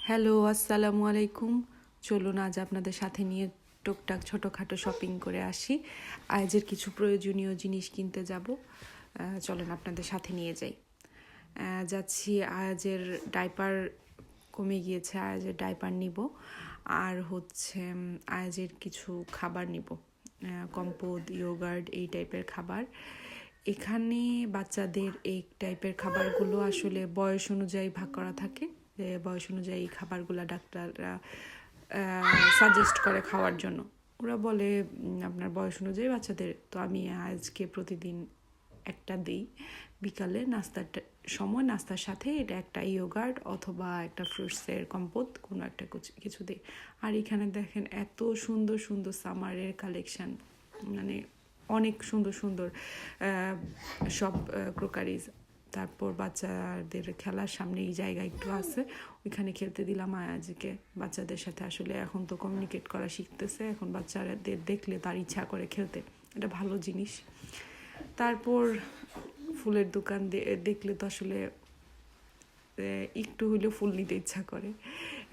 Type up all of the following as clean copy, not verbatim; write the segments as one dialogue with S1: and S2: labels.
S1: Hello, আসসালামু আলাইকুম। চলুন আজ আপনাদের সাথে নিয়ে টুকটাক ছোটোখাটো শপিং করে আসি। আজের কিছু প্রয়োজনীয় জিনিস কিনতে যাব। চলেন আপনাদের সাথে নিয়ে যাই। যাচ্ছি আয়াজের ডাইপার কমে গিয়েছে, আয়াজের ডাইপার নিব। আর হচ্ছে আয়াজের কিছু খাবার নিব, কম্পোত, ইয়োগার্ট, এই টাইপের খাবার। এখানে বাচ্চাদের এই টাইপের খাবারগুলো আসলে বয়স অনুযায়ী ভাগ করা থাকে, যে বয়স অনুযায়ী খাবারগুলো ডাক্তাররা সাজেস্ট করে খাওয়ার জন্য। ওরা বলে আপনার বয়স অনুযায়ী বাচ্চাদের। তো আমি আজকে প্রতিদিন একটা দিই বিকালে নাস্তার সময়, নাস্তার সাথে এটা একটা ইয়োগার্ট অথবা একটা ফ্রুটসের কম্পোত, কোনো একটা কিছু দিই। আর এখানে দেখেন এত সুন্দর সুন্দর সামারের কালেকশান, মানে অনেক সুন্দর সুন্দর সব ক্রোকারিজ। তারপর বাচ্চাদের খেলার সামনে এই জায়গা একটু আছে, ওইখানে খেলতে দিলাম আজকে বাচ্চাদের সাথে। আসলে এখন তো কমিউনিকেট করা শিখতেছে, এখন বাচ্চাদের দেখলে তার ইচ্ছা করে খেলতে, এটা ভালো জিনিস। তারপর ফুলের দোকান দেখলে তো আসলে একটু হইলেও ফুল নিতে ইচ্ছা করে।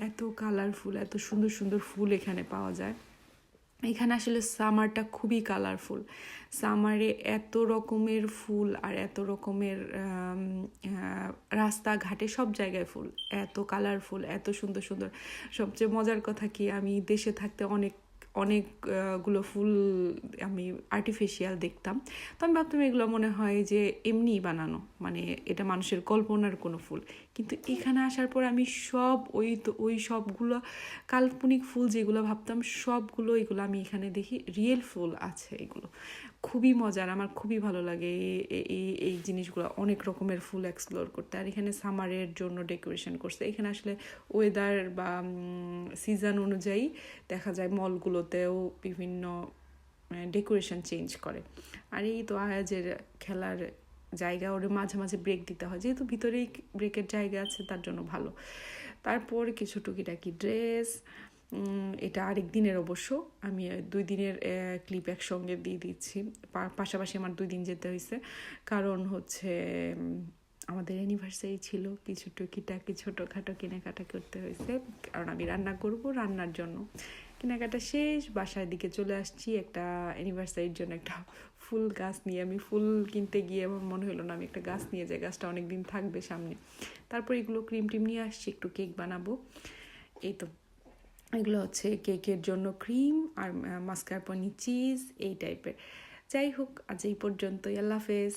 S1: এত কালারফুল, এত সুন্দর সুন্দর ফুল এখানে পাওয়া যায়। এখানে আসলে সামারটা খুবই কালারফুল। সামারে এত রকমের ফুল আর এত রকমের রাস্তাঘাটে সব জায়গায় ফুল, এত কালারফুল, এত সুন্দর সুন্দর। সবচেয়ে মজার কথা কি, আমি দেশে থাকতে অনেকগুলো ফুল আমি আর্টিফিশিয়াল দেখতাম। তো আমি ভাবতাম এগুলো মনে হয় যে এমনিই বানানো, মানে এটা মানুষের কল্পনার কোনো ফুল। কিন্তু এখানে আসার পর আমি সব ওই সবগুলো কাল্পনিক ফুল যেগুলো ভাবতাম, সবগুলো এগুলো আমি এখানে দেখি রিয়েল ফুল আছে। এগুলো খুবই মজার, আমার খুবই ভালো লাগে এই জিনিসগুলো, অনেক রকমের ফুল এক্সপ্লোর করতে। আর এখানে সামারের জন্য ডেকোরেশন করছে। এখানে আসলে ওয়েদার বা সিজন অনুযায়ী দেখা যায় মলগুলোতেও বিভিন্ন ডেকোরেশন চেঞ্জ করে। আর এই তো আয়াজের খেলার জায়গা, ওর মাঝে মাঝে ব্রেক দিতে হয়, যেহেতু ভিতরেই ব্রেকের জায়গা আছে, তার জন্য ভালো। তারপর কিছু টুকিটাকি ড্রেস, এটা আরেক দিনের অবশ্য, আমি 2 দিনের ক্লিপ একসঙ্গে দিয়ে দিচ্ছি। পাশাপাশি আমার 2 দিন যেতে হয়েছে, কারণ হচ্ছে আমাদের অ্যানিভার্সারি ছিল, কিছু টুকিটাকি ছোটোখাটো কেনাকাটা করতে হয়েছে, কারণ আমি রান্না করব, রান্নার জন্য কেনাকাটা শেষ, বাসার দিকে চলে আসছি। একটা অ্যানিভার্সারির জন্য একটা ফুল গাছ নিয়ে, আমি ফুল কিনতে গিয়ে আমার মনে হলো না আমি একটা গাছ নিয়ে যাই, গাছটা অনেক দিন থাকবে সামনে। তারপর এগুলো ক্রিম টিম নিয়ে আসছি, একটু কেক বানাবো। এই তো এগুলো হচ্ছে কেকের জন্য ক্রিম আর মাস্কারপোনে চিজ, এই টাইপের। যাই হোক, আজ এই পর্যন্তই। আল্লাহ হাফেজ।